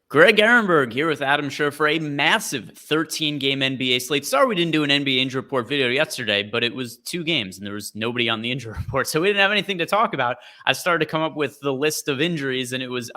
Greg Ehrenberg here with Adam Scherer for a massive 13-game NBA slate. Sorry we didn't do an NBA injury report video yesterday, but it was 2 games and there was nobody on the injury report, so we didn't have anything to talk about. I started to come up with the list of injuries and it was,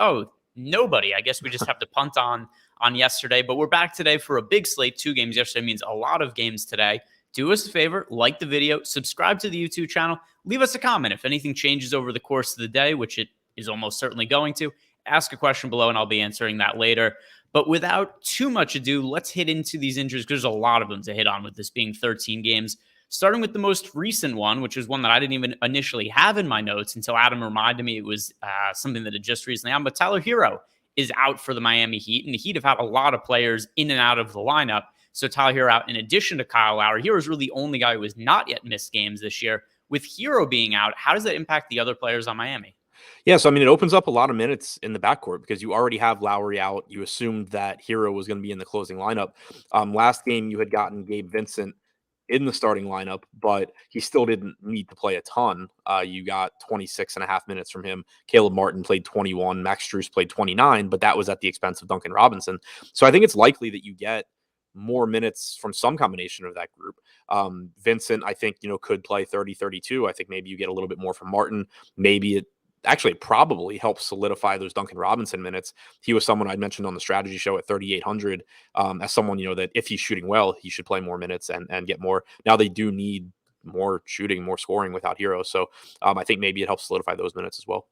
nobody. I guess we just have to punt on yesterday, but we're back today for a big slate. 2 games yesterday means a lot of games today. Do us a favor, like the video, subscribe to the YouTube channel, leave us a comment if anything changes over the course of the day, which it is almost certainly going to. Ask a question below and I'll be answering that later. But without too much ado, let's hit into these injuries because there's a lot of them to hit on with this being 13 games. Starting with the most recent one, which is one that I didn't even initially have in my notes until Adam reminded me it was something that had just recently happened. But Tyler Herro is out for the Miami Heat, and the Heat have had a lot of players in and out of the lineup. So Tyler Herro out in addition to Kyle Lowry. Herro's really the only guy who has not yet missed games this year. With Herro being out, how does that impact the other players on Miami? Yeah, so I mean, it opens up a lot of minutes in the backcourt because you already have Lowry out. You assumed that Herro was going to be in the closing lineup. Last game, you had gotten Gabe Vincent in the starting lineup, but he still didn't need to play a ton. You got 26 and a half minutes from him. Caleb Martin played 21. Max Strus played 29, but that was at the expense of Duncan Robinson. So I think it's likely that you get more minutes from some combination of that group. Vincent, I think, could play 30, 32. I think maybe you get a little bit more from Martin. Maybe it actually probably helps solidify those Duncan Robinson minutes. He was someone I'd mentioned on the strategy show at 3,800 as someone, that if he's shooting well, he should play more minutes and get more. Now they do need more shooting, more scoring without Herro. So I think maybe it helps solidify those minutes as well.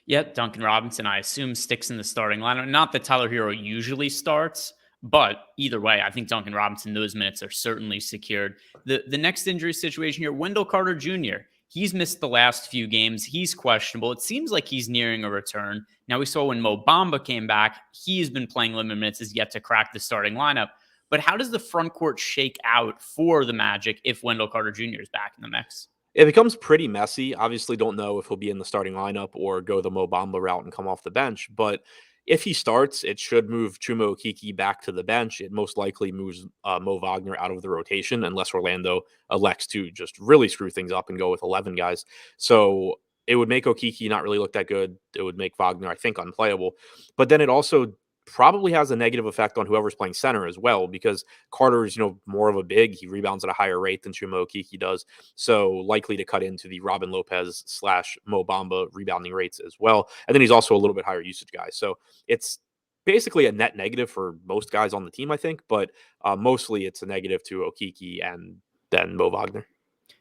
Yep, Duncan Robinson, I assume, sticks in the starting lineup. Not that Tyler Herro usually starts, but either way, I think Duncan Robinson, those minutes are certainly secured. The next injury situation here, Wendell Carter Jr., he's missed the last few games. He's questionable. It seems like he's nearing a return. Now, we saw when Mo Bamba came back, he's been playing limited minutes, has yet to crack the starting lineup. But how does the front court shake out for the Magic if Wendell Carter Jr. is back in the mix? It becomes pretty messy. Obviously, don't know if he'll be in the starting lineup or go the Mo Bamba route and come off the bench. But if he starts, it should move Chuma Okeke back to the bench. It most likely moves Mo Wagner out of the rotation unless Orlando elects to just really screw things up and go with 11 guys. So it would make Okeke not really look that good. It would make Wagner, I think, unplayable. But then it also probably has a negative effect on whoever's playing center as well, because Carter's, more of a big. He rebounds at a higher rate than Chuma Okeke does. So likely to cut into the Robin Lopez / Mo Bamba rebounding rates as well. And then he's also a little bit higher usage guy. So it's basically a net negative for most guys on the team, I think, but mostly it's a negative to Okeke and then Mo Wagner.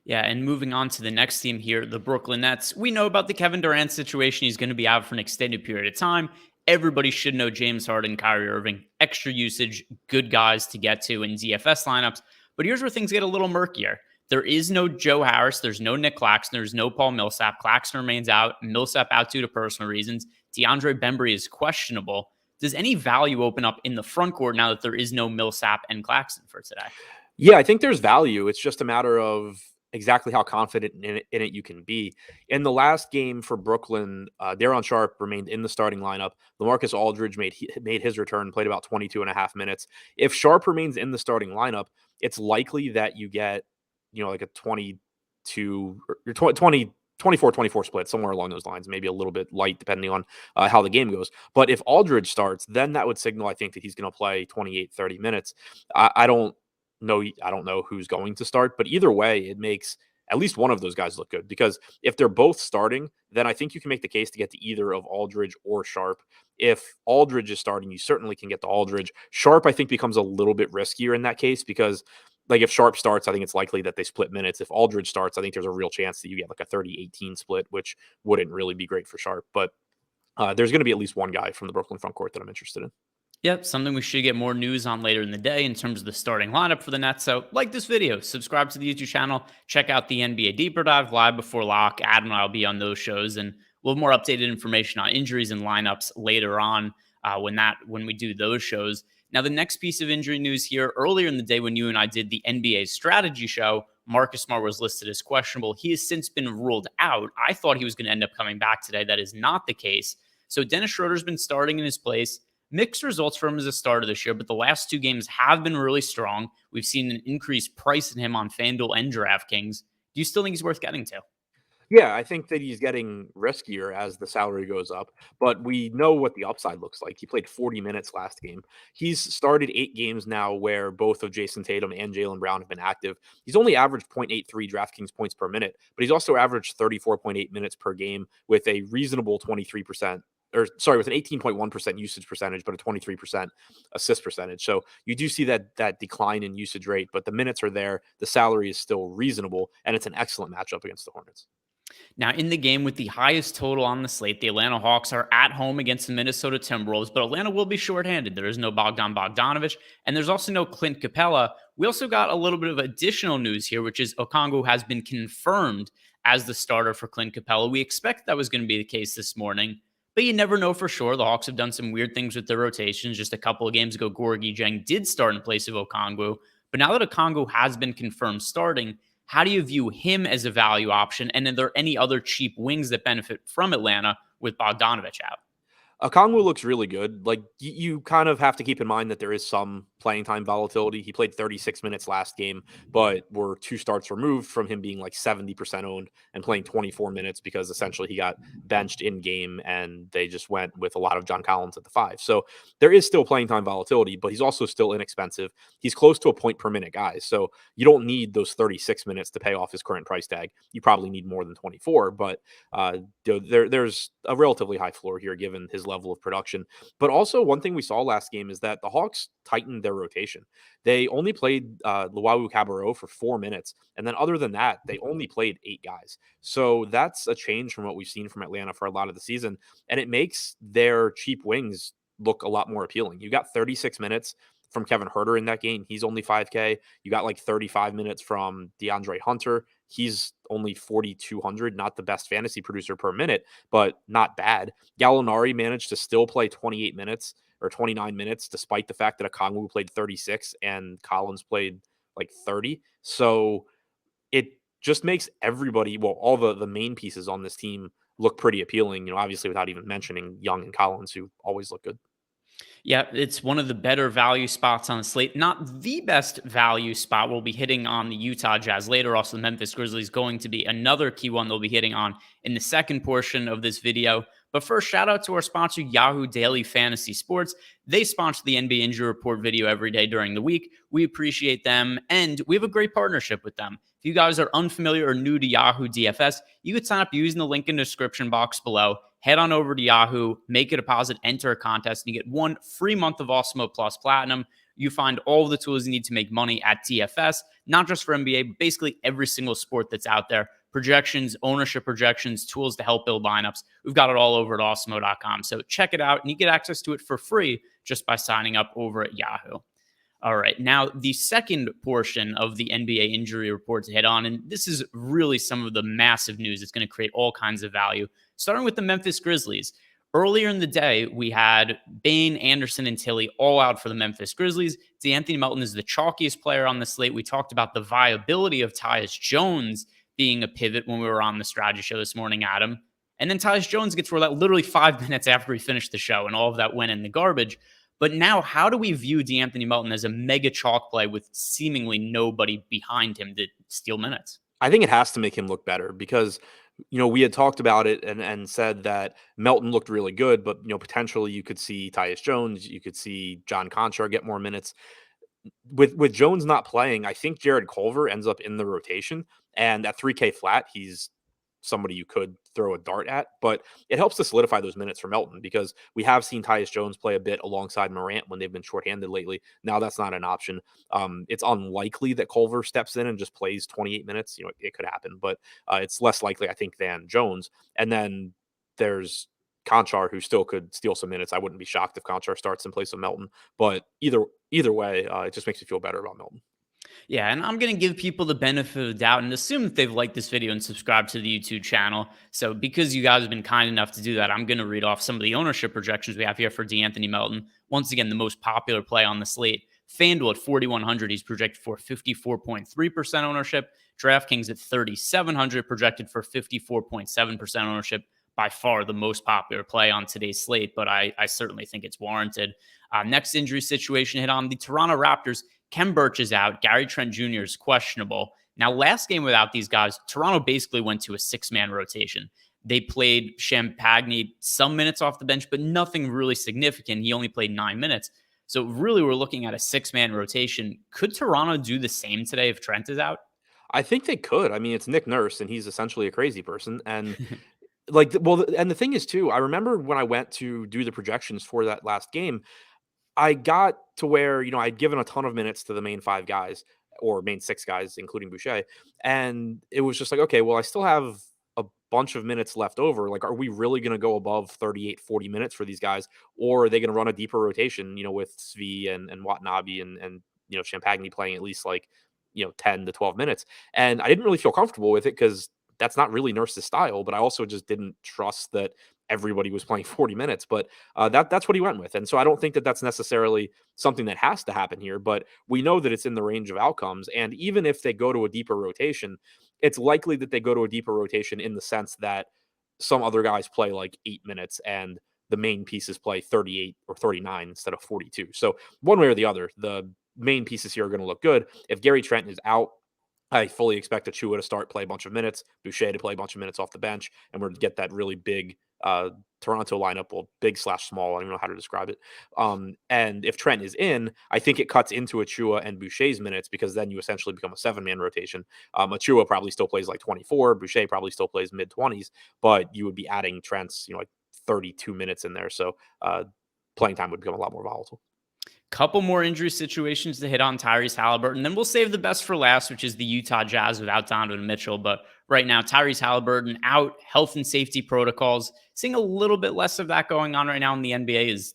Yeah, and moving on to the next team here, the Brooklyn Nets. We know about the Kevin Durant situation. He's going to be out for an extended period of time. Everybody should know James Harden, Kyrie Irving, extra usage, good guys to get to in DFS lineups. But here's where things get a little murkier. There is no Joe Harris. There's no Nick Claxton. There's no Paul Millsap. Claxton remains out. Millsap out due to personal reasons. DeAndre Bembry is questionable. Does any value open up in the front court now that there is no Millsap and Claxton for today? Yeah, I think there's value. It's just a matter of exactly how confident in it you can be. In the last game for Brooklyn, Daron Sharp remained in the starting lineup. LaMarcus Aldridge made his return, played about 22 and a half minutes. If Sharp remains in the starting lineup, it's likely that you get, like a 22 or 20, 24-24 split, somewhere along those lines, maybe a little bit light depending on how the game goes. But if Aldridge starts, then that would signal, I think, that he's going to play 28, 30 minutes. I don't know who's going to start, but either way, it makes at least one of those guys look good, because if they're both starting, then I think you can make the case to get to either of Aldridge or Sharp. If Aldridge is starting, you certainly can get to Aldridge. Sharp, I think, becomes a little bit riskier in that case because, like, if Sharp starts, I think it's likely that they split minutes. If Aldridge starts, I think there's a real chance that you get like a 30-18 split, which wouldn't really be great for Sharp. But there's going to be at least one guy from the Brooklyn front court that I'm interested in. Yep, something we should get more news on later in the day in terms of the starting lineup for the Nets. So like this video, subscribe to the YouTube channel, check out the NBA Deeper Dive live before lock. Adam and I will be on those shows, and we'll have more updated information on injuries and lineups later on when we do those shows. Now, the next piece of injury news here, earlier in the day when you and I did the NBA strategy show, Marcus Smart was listed as questionable. He has since been ruled out. I thought he was going to end up coming back today. That is not the case. So Dennis Schroeder's been starting in his place. Mixed results for him as a starter this year, but the last 2 games have been really strong. We've seen an increased price in him on FanDuel and DraftKings. Do you still think he's worth getting to? Yeah, I think that he's getting riskier as the salary goes up, but we know what the upside looks like. He played 40 minutes last game. He's started 8 games now where both of Jason Tatum and Jaylen Brown have been active. He's only averaged 0.83 DraftKings points per minute, but he's also averaged 34.8 minutes per game with a reasonable 23%, or sorry, with an 18.1% usage percentage, but a 23% assist percentage. So you do see that decline in usage rate, but the minutes are there. The salary is still reasonable, and it's an excellent matchup against the Hornets. Now, in the game with the highest total on the slate, the Atlanta Hawks are at home against the Minnesota Timberwolves, but Atlanta will be shorthanded. There is no Bogdan Bogdanovic, and there's also no Clint Capella. We also got a little bit of additional news here, which is Okongwu has been confirmed as the starter for Clint Capella. We expect that was going to be the case this morning, but you never know for sure. The Hawks have done some weird things with their rotations. Just a couple of games ago, Gorgie Jang did start in place of Okongwu, but now that Okongwu has been confirmed starting, how do you view him as a value option? And are there any other cheap wings that benefit from Atlanta with Bogdanovich out? Okongwu looks really good. Like you kind of have to keep in mind that there is some playing time volatility. He played 36 minutes last game, but we're 2 starts removed from him being like 70% owned and playing 24 minutes because essentially he got benched in game and they just went with a lot of John Collins at the 5. So there is still playing time volatility, but he's also still inexpensive. He's close to a point per minute guy. So you don't need those 36 minutes to pay off his current price tag. You probably need more than 24, but there's a relatively high floor here given his level of production. But also, one thing we saw last game is that the Hawks tightened their rotation. They only played Luau Cabarrot for 4 minutes. And then, other than that, they only played 8 guys. So that's a change from what we've seen from Atlanta for a lot of the season. And it makes their cheap wings look a lot more appealing. You got 36 minutes from Kevin Huerter in that game. He's only 5K. You got like 35 minutes from DeAndre Hunter. He's only 4,200, not the best fantasy producer per minute, but not bad. Gallinari managed to still play 28 minutes or 29 minutes, despite the fact that Okongwu played 36 and Collins played like 30. So it just makes everybody, well, all the main pieces on this team look pretty appealing, obviously without even mentioning Young and Collins, who always look good. Yeah, it's one of the better value spots on the slate. Not the best value spot. We'll be hitting on the Utah Jazz later. Also, the Memphis Grizzlies going to be another key one they'll be hitting on in the second portion of this video. But first, shout out to our sponsor, Yahoo Daily Fantasy Sports. They sponsor the NBA Injury Report video every day during the week. We appreciate them, and we have a great partnership with them. If you guys are unfamiliar or new to Yahoo DFS, you could sign up using the link in the description box below. Head on over to Yahoo, make a deposit, enter a contest, and you get 1 free month of Awesemo Plus Platinum. You find all the tools you need to make money at DFS, not just for NBA, but basically every single sport that's out there. Projections, ownership projections, tools to help build lineups. We've got it all over at awesemo.com. So check it out, and you get access to it for free just by signing up over at Yahoo. All right, now the second portion of the NBA injury report to hit on, and this is really some of the massive news. It's going to create all kinds of value, starting with the Memphis Grizzlies. Earlier in the day, we had Bane, Anderson, and Tilly all out for the Memphis Grizzlies. DeAnthony Melton is the chalkiest player on the slate. We talked about the viability of Tyus Jones being a pivot when we were on the strategy show this morning, Adam. And then Tyus Jones gets rolled out literally 5 minutes after we finished the show, and all of that went in the garbage. But now, how do we view DeAnthony Melton as a mega chalk play with seemingly nobody behind him to steal minutes? I think it has to make him look better because, we had talked about it and said that Melton looked really good, but, potentially you could see Tyus Jones, you could see John Conchar get more minutes. With Jones not playing, I think Jared Culver ends up in the rotation, and at 3K flat, he's somebody you could throw a dart at, but it helps to solidify those minutes for Melton because we have seen Tyus Jones play a bit alongside Morant when they've been shorthanded lately. Now that's not an option. It's unlikely that Culver steps in and just plays 28 minutes. It could happen, but it's less likely, I think, than Jones. And then there's Conchar, who still could steal some minutes. I wouldn't be shocked if Conchar starts in place of Melton, but either way, it just makes me feel better about Melton. Yeah, and I'm going to give people the benefit of the doubt and assume that they've liked this video and subscribed to the YouTube channel. So because you guys have been kind enough to do that, I'm going to read off some of the ownership projections we have here for DeAnthony Melton. Once again, the most popular play on the slate. FanDuel at 4,100, he's projected for 54.3% ownership. DraftKings at 3,700, projected for 54.7% ownership. By far the most popular play on today's slate, but I certainly think it's warranted. Next injury situation hit on the Toronto Raptors. Kem Birch is out. Gary Trent Jr. is questionable. Now, last game without these guys, Toronto basically went to a 6-man rotation. They played Champagny some minutes off the bench, but nothing really significant. He only played 9 minutes. So really, we're looking at a 6-man rotation. Could Toronto do the same today if Trent is out? I think they could. I mean, it's Nick Nurse, and he's essentially a crazy person. And like, and the thing is too, I remember when I went to do the projections for that last game, I got to where, I'd given a ton of minutes to the main 5 guys or main 6 guys, including Boucher. And it was just like, okay, well, I still have a bunch of minutes left over. Like, are we really going to go above 38, 40 minutes for these guys? Or are they going to run a deeper rotation, with Svi and Watanabe and Champagny playing at least like, 10 to 12 minutes. And I didn't really feel comfortable with it because that's not really Nurse's style, but I also just didn't trust that everybody was playing 40 minutes, but that's what he went with. And so I don't think that that's necessarily something that has to happen here, but we know that it's in the range of outcomes. And even if they go to a deeper rotation, it's likely that they go to a deeper rotation in the sense that some other guys play like 8 minutes and the main pieces play 38 or 39 instead of 42. So one way or the other, the main pieces here are going to look good. If Gary Trent is out, I fully expect Achua to start, play a bunch of minutes, Boucher to play a bunch of minutes off the bench, and we're to get that really big Toronto lineup, well, big/small. I don't know how to describe it. And if Trent is in, I think it cuts into Achua and Boucher's minutes because then you essentially become a 7-man rotation. Achua probably still plays like 24, Boucher probably still plays mid 20s, but you would be adding Trent's, like 32 minutes in there. So playing time would become a lot more volatile. Couple more injury situations to hit on Tyrese Haliburton. Then we'll save the best for last, which is the Utah Jazz without Donovan Mitchell. But right now, Tyrese Haliburton out, health and safety protocols. Seeing a little bit less of that going on right now in the NBA as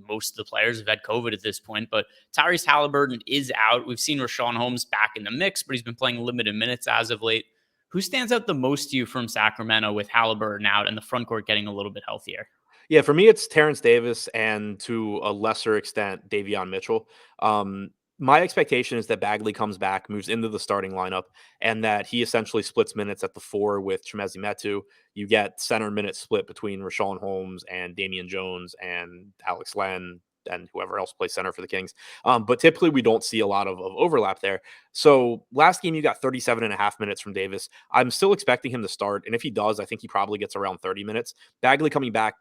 most of the players have had COVID at this point. But Tyrese Haliburton is out. We've seen Rashawn Holmes back in the mix, but he's been playing limited minutes as of late. Who stands out the most to you from Sacramento with Haliburton out and the front court getting a little bit healthier? Yeah, for me, it's Terrence Davis and to a lesser extent, Davion Mitchell. My expectation is that Bagley comes back, moves into the starting lineup, and that he essentially splits minutes at the 4 with Chimezie Metu. You get center minutes split between Rashawn Holmes and Damian Jones and Alex Len and whoever else plays center for the Kings. But typically we don't see a lot of overlap there. So last game, you got 37 and a half minutes from Davis. I'm still expecting him to start. And if he does, I think he probably gets around 30 minutes. Bagley coming back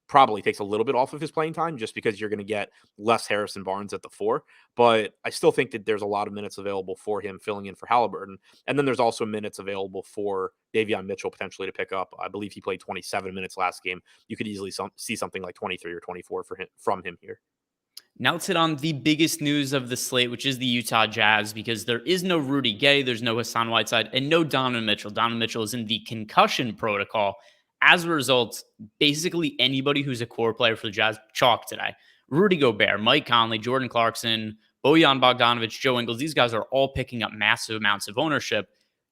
probably takes a little bit off of his playing time just because you're going to get less Harrison Barnes at the 4. But I still think that there's a lot of minutes available for him filling in for Haliburton. And then there's also minutes available for Davion Mitchell potentially to pick up. I believe he played 27 minutes last game. You could easily see something like 23 or 24 from him here. Now let's hit on the biggest news of the slate, which is the Utah Jazz, because there is no Rudy Gay, there's no Hassan Whiteside, and no Donovan Mitchell. Donovan Mitchell is in the concussion protocol. As a result, basically anybody who's a core player for the Jazz chalk today. Rudy Gobert, Mike Conley, Jordan Clarkson, Bojan Bogdanovic, Joe Ingles, these guys are all picking up massive amounts of ownership.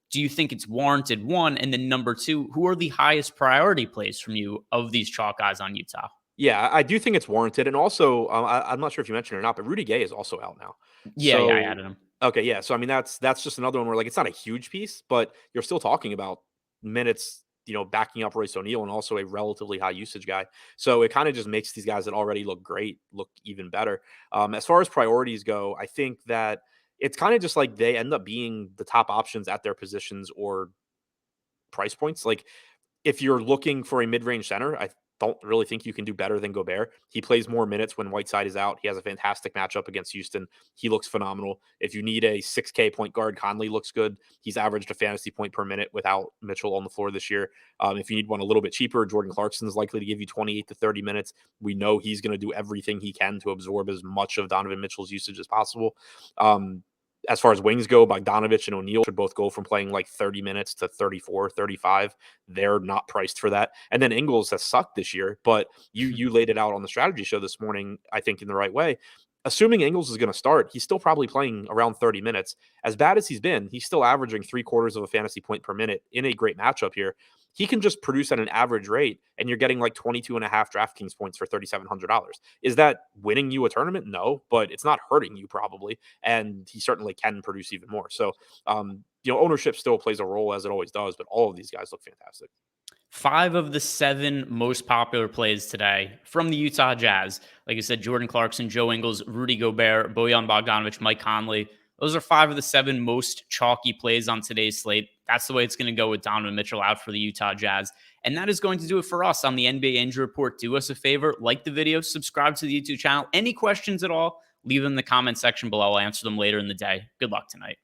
Do you think it's warranted? One, and then number two, who are the highest priority plays from you of these chalk guys on Utah? Yeah, I do think it's warranted. And also, I'm not sure if you mentioned it or not, but Rudy Gay is also out now. Yeah, I So, added him. okay, yeah. So, I mean, that's just another one where, like, it's not a huge piece, but you're still talking about minutes, backing up Royce O'Neal and also a relatively high usage guy. So it kind of just makes these guys that already look great look even better. As far as priorities go, I think that it's kind of just like they end up being the top options at their positions or price points. Like, if you're looking for a mid-range center, I don't really think you can do better than Gobert. He plays more minutes when Whiteside is out. He has a fantastic matchup against Houston. He looks phenomenal. If you need a 6K point guard, Conley looks good. He's averaged a fantasy point per minute without Mitchell on the floor this year. If you need one a little bit cheaper, Jordan Clarkson is likely to give you 28 to 30 minutes. We know he's going to do everything he can to absorb as much of Donovan Mitchell's usage as possible. As far as wings go, Bogdanovic and O'Neal should both go from playing like 30 minutes to 34, 35. They're not priced for that. And then Ingles has sucked this year, but you laid it out on the strategy show this morning, I think, in the right way. Assuming Ingles is going to start, he's still probably playing around 30 minutes. As bad as he's been, he's still averaging 3/4 of a fantasy point per minute in a great matchup here. He can just produce at an average rate, and you're getting like 22 and a half DraftKings points for $3,700. Is that winning you a tournament? No, but it's not hurting you probably. And he certainly can produce even more. So, ownership still plays a role as it always does, but all of these guys look fantastic. 5 of the 7 most popular plays today from the Utah Jazz. Like I said, Jordan Clarkson, Joe Ingles, Rudy Gobert, Bojan Bogdanovic, Mike Conley. Those are 5 of the 7 most chalky plays on today's slate. That's the way it's going to go with Donovan Mitchell out for the Utah Jazz. And that is going to do it for us on the NBA Injury Report. Do us a favor, like the video, subscribe to the YouTube channel. Any questions at all, leave them in the comment section below. I'll answer them later in the day. Good luck tonight.